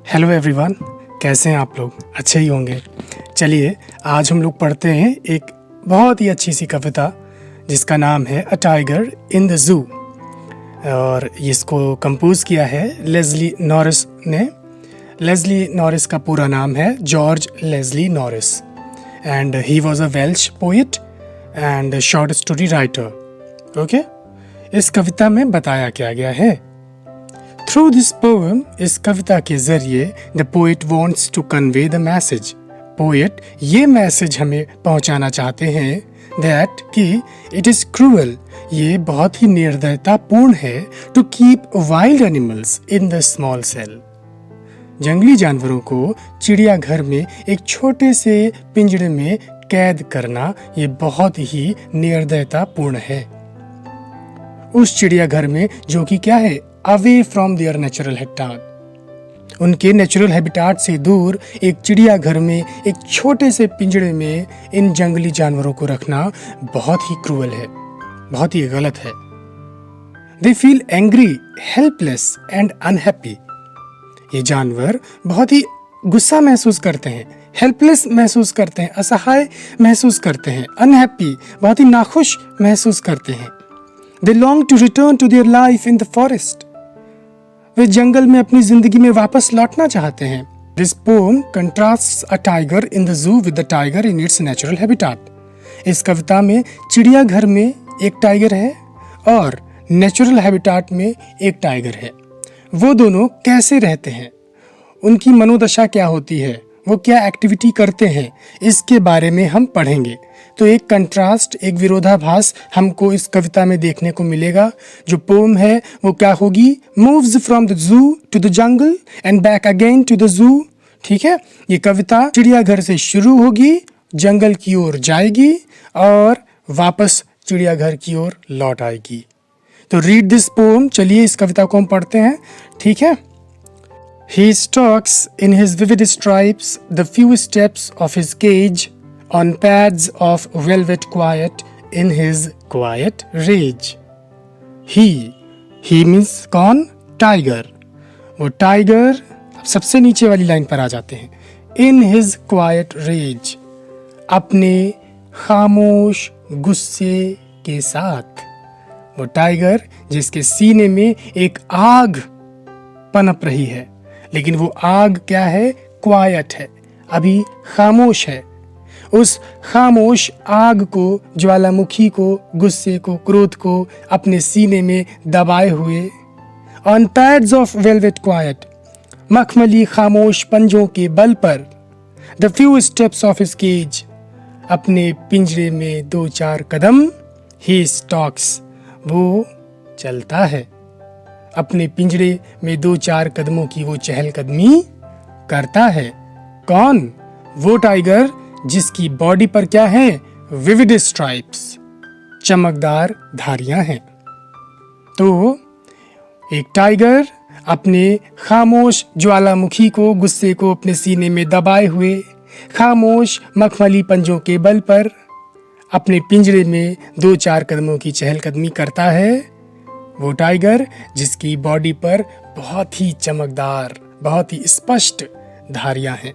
Hello everyone, कैसे हैं आप लोग? अच्छे ही होंगे। चलिए आज हम लोग पढ़ते हैं एक बहुत ही अच्छी सी कविता जिसका नाम है a tiger in the zoo, और इसको कंपोज किया है लेस्ली नॉरिस ने। लेस्ली नॉरिस का पूरा नाम है George Leslie Norris and he was a Welsh poet and short story writer. Okay, इस कविता में बताया क्या गया है। थ्रू दिस पोएम, इस कविता के जरिए the poet wants to convey the message, poet ये मैसेज हमें पहुंचाना चाहते हैं दैट कि इट इज क्रूअल, ये बहुत ही निर्दयतापूर्ण है to keep wild animals in the small cell, जंगली जानवरों को चिड़ियाघर में एक छोटे से पिंजरे में कैद करना ये बहुत ही निर्दयतापूर्ण है। उस चिड़ियाघर में जो कि क्या है, away from there natural habitat, उनके नेचुरल हैबिटाट से दूर एक चिड़ियाघर में एक छोटे से पिंजरे में इन जंगली जानवरों को रखना बहुत ही क्रूअल है, बहुत ही गलत है। They feel angry, helpless and unhappy, ये जानवर बहुत ही गुस्सा महसूस करते हैं, हेल्पलेस महसूस करते हैं, असहाय महसूस करते हैं, अनहैप्पी बहुत ही नाखुश महसूस करते हैं। They long to return to their life in the forest, वे जंगल में अपनी जिंदगी में वापस लौटना चाहते हैं। This poem contrasts a tiger in the zoo with the tiger in its natural habitat. इस कविता में चिड़ियाघर में एक टाइगर है और नेचुरल हैबिटाट में एक टाइगर है। वो दोनों कैसे रहते हैं, उनकी मनोदशा क्या होती है, वो क्या एक्टिविटी करते हैं, इसके बारे में हम पढ़ेंगे। तो एक कंट्रास्ट, एक विरोधाभास हमको इस कविता में देखने को मिलेगा। जो पोम है वो क्या होगी, moves from the zoo to the jungle and back again to the zoo. ठीक है, ये कविता चिड़ियाघर से शुरू होगी, जंगल की ओर जाएगी और वापस चिड़ियाघर की ओर लौट आएगी। तो रीड दिस पोम, चलिए इस कविता को हम पढ़ते हैं। ठीक है। He stalks in his vivid stripes the few steps of his cage on pads of velvet quiet in his quiet rage. He means कौन? टाइगर। वो टाइगर सबसे नीचे वाली लाइन पर आ जाते हैं। In his quiet rage, अपने खामोश गुस्से के साथ। वो टाइगर जिसके सीने में एक आग पनप रही है, लेकिन वो आग क्या है, क्वाइट है, अभी खामोश है। उस खामोश आग को, ज्वालामुखी को, गुस्से को, क्रोध को अपने सीने में दबाए हुए, on pads of velvet quiet, मखमली खामोश पंजों के बल पर, the few steps of his cage, अपने पिंजरे में 2-4 कदम, ही स्टॉक्स, वो चलता है, अपने पिंजरे में 2-4 कदमों की वो चहलकदमी करता है। कौन? वो टाइगर जिसकी बॉडी पर क्या है, विविड स्ट्राइप्स, चमकदार धारियां हैं। तो एक टाइगर अपने खामोश ज्वालामुखी को, गुस्से को अपने सीने में दबाए हुए, खामोश मखमली पंजों के बल पर अपने पिंजरे में 2-4 कदमों की चहलकदमी करता है। वो टाइगर जिसकी बॉडी पर बहुत ही चमकदार, बहुत ही स्पष्ट धारियां हैं।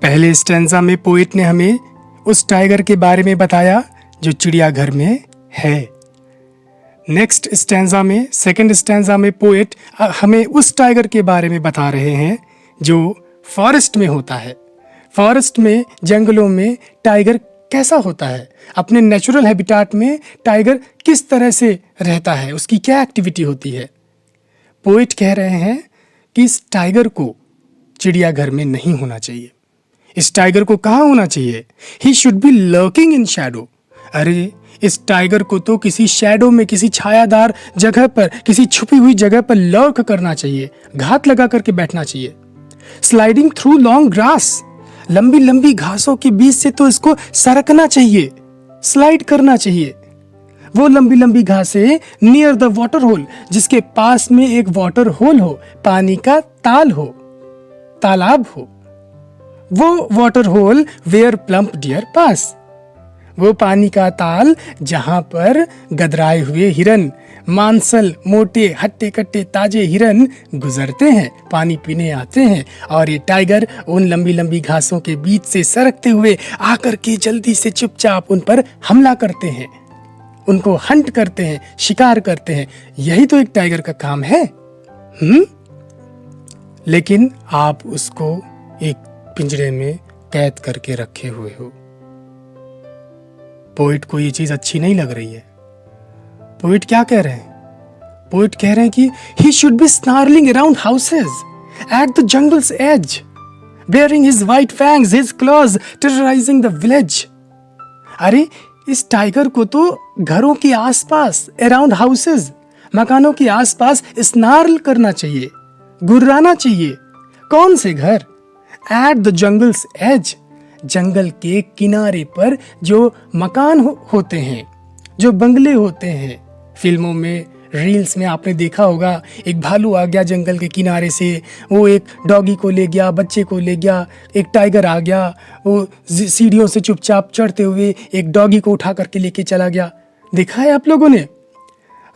पहले स्टैंजा में पोएट ने हमें उस टाइगर के बारे में बताया जो चिड़ियाघर में है। नेक्स्ट स्टैंजा में, सेकंड स्टैंजा में पोएट हमें उस टाइगर के बारे में बता रहे हैं जो फॉरेस्ट में होता है। फॉरेस्ट में, जंगलों में टाइगर कैसा होता है, अपने नेचुरल हैबिटाट में टाइगर किस तरह से रहता है, उसकी क्या एक्टिविटी होती है। पोएट कह रहे हैं कि इस टाइगर को चिड़ियाघर में नहीं होना चाहिए। इस टाइगर को कहाँ होना चाहिए? He should be lurking in Shadow. अरे इस टाइगर को तो किसी शैडो में, किसी छायादार जगह पर, किसी छुपी हुई जगह पर लर्क करना चाहिए, घात लगा करके बैठना चाहिए। स्लाइडिंग थ्रू लॉन्ग ग्रास, लंबी लंबी घासों के बीच से तो इसको सरकना चाहिए, स्लाइड करना चाहिए। वो लंबी लंबी घासें नियर द वाटर होल, जिसके पास में एक वाटर होल हो, पानी का ताल हो, तालाब हो। वो water hole where plump deer pass, वो पानी का ताल जहां पर गदराए हुए हिरन, मांसल मोटे हट्टे कट्टे ताजे हिरन गुजरते हैं, पानी पीने आते हैं, और ये टाइगर उन लंबी लंबी घासों के बीच से सरकते हुए आकर के जल्दी से चुपचाप उन पर हमला करते हैं, उनको हंट करते हैं, शिकार करते हैं। यही तो एक टाइगर का काम है। लेकिन आप उसको एक पिंजरे में कैद करके रखे हुए हो। पोइट को ये चीज अच्छी नहीं लग रही है। पोइट क्या कह रहे हैं? पोइट कह रहे हैं कि he should be snarling around houses at the jungle's edge, bearing his white fangs, his claws, terrorizing the village। अरे इस टाइगर को तो घरों के आसपास, अराउंड हाउसेस, मकानों के आसपास स्नार्ल करना चाहिए, गुर्राना चाहिए। कौन से घर? एट द जंगल्स एज, जंगल के किनारे पर जो मकान होते हैं, जो बंगले होते हैं। फिल्मों में, रील्स में आपने देखा होगा, एक भालू आ गया जंगल के किनारे से, वो एक डॉगी को ले गया, बच्चे को ले गया। एक टाइगर आ गया, वो सीढ़ियों से चुपचाप चढ़ते हुए एक डॉगी को उठा करके लेके चला गया। देखा है आप लोगों ने?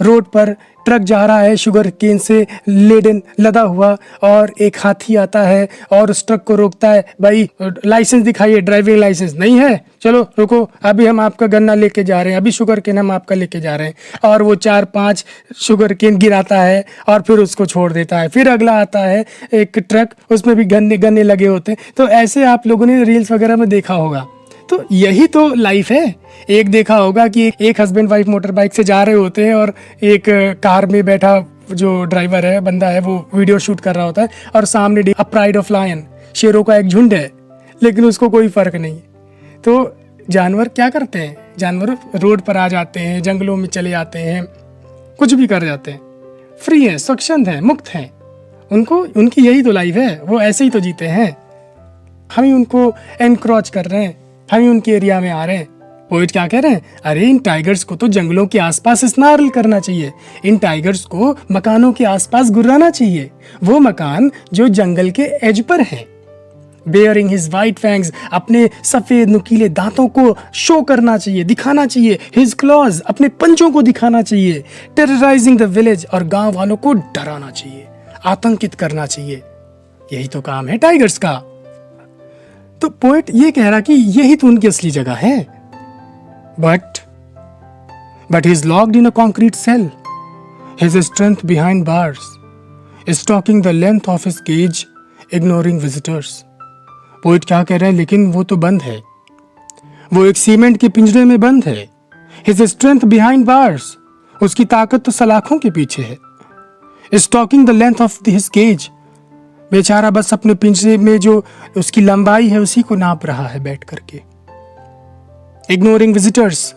रोड पर ट्रक जा रहा है शुगर केन से लेडन लदा हुआ, और एक हाथी आता है और उस ट्रक को रोकता है। भाई लाइसेंस दिखाइए, ड्राइविंग लाइसेंस नहीं है, चलो रुको, अभी हम आपका गन्ना लेके जा रहे हैं, अभी शुगर केन हम आपका लेके जा रहे हैं। और वो 4-5 शुगर केन गिराता है और फिर उसको छोड़ देता है। फिर अगला आता है एक ट्रक, उसमें भी गन्ने लगे होते हैं। तो ऐसे आप लोगों ने रील्स वगैरह में देखा होगा। तो यही तो लाइफ है। एक देखा होगा कि एक हस्बैंड वाइफ मोटर बाइक से जा रहे होते हैं और एक कार में बैठा जो ड्राइवर है, बंदा है, वो वीडियो शूट कर रहा होता है, और सामने अ प्राइड ऑफ लायन, शेरों का एक झुंड है, लेकिन उसको कोई फर्क नहीं। तो जानवर क्या करते हैं? जानवर रोड पर आ जाते हैं, जंगलों में चले जाते हैं, कुछ भी कर जाते हैं, फ्री है, स्वच्छंद है, मुक्त है। उनकी यही तो लाइफ है, वो ऐसे ही तो जीते हैं। हम ही उनको एनक्रोच कर रहे हैं, हम ही उनके एरिया में आ रहे हैं। पोइट क्या कह रहे हैं? अरे इन टाइगर्स को तो जंगलों के आसपास स्नार्ल करना चाहिए, इन टाइगर्स को मकानों के आसपास गुर्राना चाहिए, वो मकान जो जंगल के एज पर हैं। बेयरिंग हिज वाइट फैंग्स, अपने सफेद नुकीले दांतों को शो करना चाहिए, दिखाना चाहिए। हिज क्लॉज, अपने पंजों को दिखाना चाहिए। टेरराइजिंग द विलेज, और गांव वालों को डराना चाहिए, आतंकित करना चाहिए। यही तो काम है टाइगर्स का। तो पोएट ये कह रहा कि यही तो उनकी असली जगह है। But he is locked in a concrete cell. His strength behind bars, stalking the length of his cage, ignoring visitors. Poet क्या कह रहे हैं? लेकिन वो तो बंद है, वो एक सीमेंट के पिंजरे में बंद है। His strength behind bars, उसकी ताकत तो सलाखों के पीछे है। Stalking the length of his cage, बेचारा बस अपने पिंजरे में जो उसकी लंबाई है उसी को नाप रहा है बैठ करके। इग्नोरिंग विजिटर्स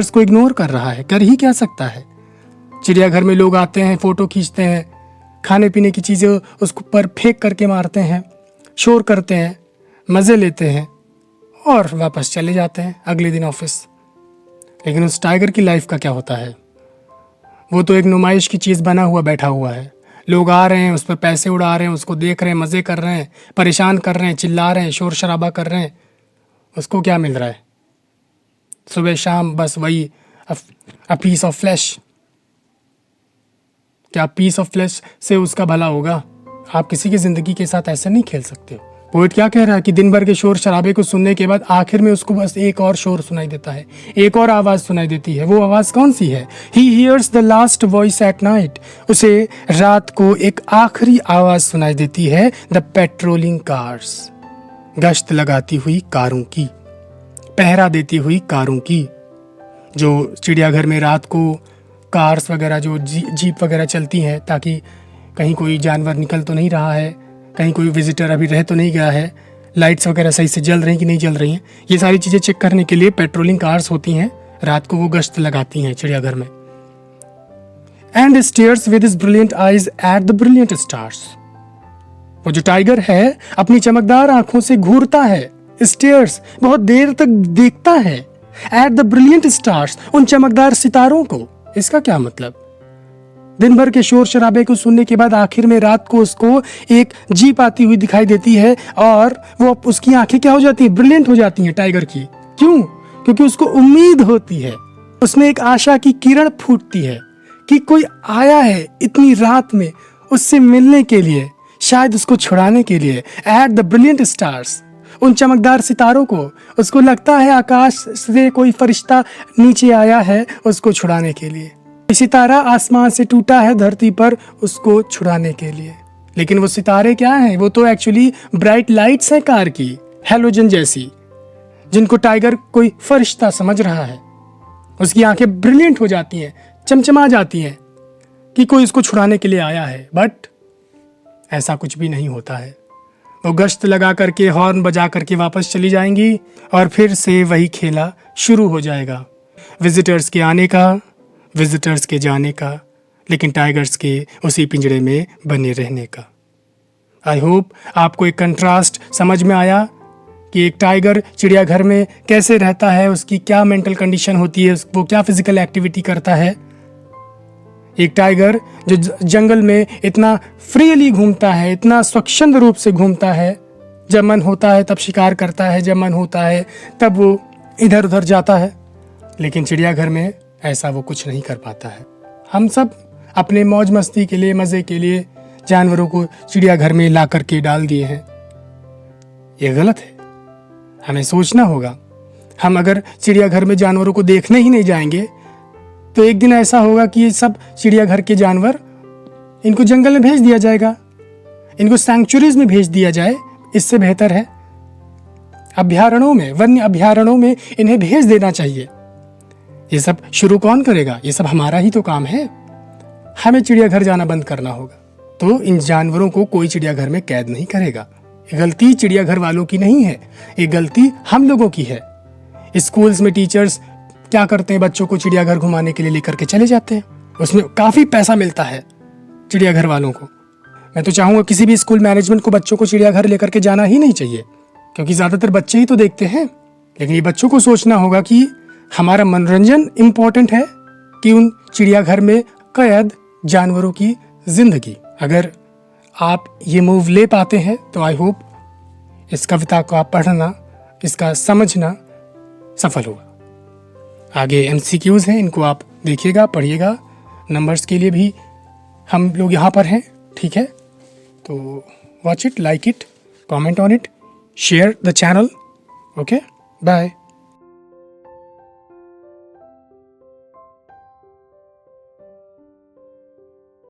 को इग्नोर कर रहा है, कर ही क्या सकता है। चिड़ियाघर में लोग आते हैं, फोटो खींचते हैं, खाने पीने की चीजें उसको पर फेंक करके मारते हैं, शोर करते हैं, मजे लेते हैं और वापस चले जाते हैं अगले दिन ऑफिस। लेकिन उस टाइगर की लाइफ का क्या होता है? वो तो एक नुमाइश की चीज बना हुआ बैठा हुआ है। लोग आ रहे हैं, उस पर पैसे उड़ा रहे हैं, उसको देख रहे हैं, मजे कर रहे हैं, परेशान कर रहे हैं, चिल्ला रहे हैं, शोर शराबा कर रहे हैं। उसको क्या मिल रहा है? सुबह शाम बस वही अ पीस ऑफ फ्लैश। क्या पीस ऑफ फ्लैश से उसका भला होगा? आप किसी की जिंदगी के साथ ऐसे नहीं खेल सकते हो। पोएट क्या कह रहा है कि दिन भर के शोर शराबे को सुनने के बाद आखिर में उसको बस एक और शोर सुनाई देता है, एक और आवाज सुनाई देती है। वो आवाज कौन सी है? He hears the last voice at night. उसे रात को एक आखिरी आवाज सुनाई देती है, the patrolling cars, गश्त लगाती हुई कारों की, पहरा देती हुई कारों की। जो चिड़ियाघर में रात को कार्स वगैरह, जो जीप वगैरह चलती हैं, ताकि कहीं कोई जानवर निकल तो नहीं रहा है, कहीं कोई विजिटर अभी रह तो नहीं गया है, लाइट्स वगैरह सही से जल रही कि नहीं जल रही हैं, ये सारी चीज़ें चेक करने के लिए पेट्रोलिंग कार्स होती हैं। रात को वो गश्त लगाती हैं चिड़ियाघर में। And stairs with his brilliant eyes at the brilliant stars. वो जो टाइगर है अपनी चमकदार आंखों से घूरता है, स्टेयर्स, बहुत देर तक देखता है, एट द ब्रिलियंट स्टार्स, उन चमकदार सितारों को। इसका क्या मतलब? दिन भर के शोर शराबे को सुनने के बाद आखिर में रात को उसको एक जीप आती हुई दिखाई देती है और वो उसकी आंखें क्या हो जाती हैं? ब्रिलियंट हो जाती हैं टाइगर की। क्यों? क्योंकि उसको उम्मीद होती है, उसमें एक आशा की किरण फूटती है कि कोई आया है इतनी रात में उससे मिलने के लिए, शायद उसको छुड़ाने के लिए। एट द ब्रिलियंट स्टार्स, उन चमकदार सितारों को उसको लगता है आकाश से कोई फरिश्ता नीचे आया है उसको छुड़ाने के लिए। सितारा आसमान से टूटा है धरती पर उसको छुड़ाने के लिए। लेकिन वो सितारे क्या हैं? वो तो एक्चुअली ब्राइट लाइट्स हैं कार की, हेलोजन जैसी, जिनको टाइगर कोई फरिश्ता समझ रहा है। उसकी आंखें ब्रिलियंट हो जाती हैं, चमचमा जाती हैं कि कोई उसको छुड़ाने के लिए आया है। बट ऐसा कुछ भी नहीं होता है। वो गश्त लगा करके, हॉर्न बजा करके वापस चली जाएंगी और फिर से वही खेला शुरू हो जाएगा। विजिटर्स के आने का, विजिटर्स के जाने का, लेकिन टाइगर्स के उसी पिंजरे में बने रहने का। आई होप आपको एक कंट्रास्ट समझ में आया कि एक टाइगर चिड़ियाघर में कैसे रहता है, उसकी क्या मेंटल कंडीशन होती है, वो क्या फिजिकल एक्टिविटी करता है। एक टाइगर जो जंगल में इतना फ्रीली घूमता है, इतना स्वच्छंद रूप से घूमता है, जब मन होता है तब शिकार करता है, जब मन होता है तब वो इधर उधर जाता है। लेकिन चिड़ियाघर में ऐसा वो कुछ नहीं कर पाता है। हम सब अपने मौज मस्ती के लिए, मज़े के लिए जानवरों को चिड़ियाघर में ला करके डाल दिए हैं। ये गलत है, हमें सोचना होगा। हम अगर चिड़ियाघर में जानवरों को देखने ही नहीं जाएंगे तो एक दिन ऐसा होगा कि ये सब चिड़ियाघर के जानवर, इनको जंगल में भेज दिया जाएगा, इनको सैंक्चुरीज में भेज दिया जाए। इससे बेहतर है अभ्यारण्यों में, वन्य अभ्यारण्यों में इन्हें भेज देना चाहिए। ये सब शुरू कौन करेगा? ये सब हमारा ही तो काम है। हमें चिड़ियाघर जाना बंद करना होगा। तो इन जानवरों को कोई चिड़ियाघर में कैद नहीं करेगा। ये गलती चिड़ियाघर वालों की नहीं है, ये गलती हम लोगों की है। स्कूल्स में टीचर्स क्या करते हैं? बच्चों को चिड़ियाघर घुमाने के लिए लेकर के चले जाते हैं। उसमें काफ़ी पैसा मिलता है चिड़ियाघर वालों को। मैं तो चाहूँगा किसी भी स्कूल मैनेजमेंट को बच्चों को चिड़ियाघर लेकर के जाना ही नहीं चाहिए, क्योंकि ज़्यादातर बच्चे ही तो देखते हैं। लेकिन ये बच्चों को सोचना होगा कि हमारा मनोरंजन इम्पोर्टेंट है कि उन चिड़ियाघर में कैद जानवरों की जिंदगी। अगर आप ये मूव ले पाते हैं तो आई होप इस कविता को आप पढ़ना, इसका समझना सफल होगा। आगे MCQs हैं, इनको आप देखिएगा, पढ़िएगा। नंबर्स के लिए भी हम लोग यहाँ पर हैं, ठीक है? तो watch it, like it, comment on it, share the channel. Okay, bye.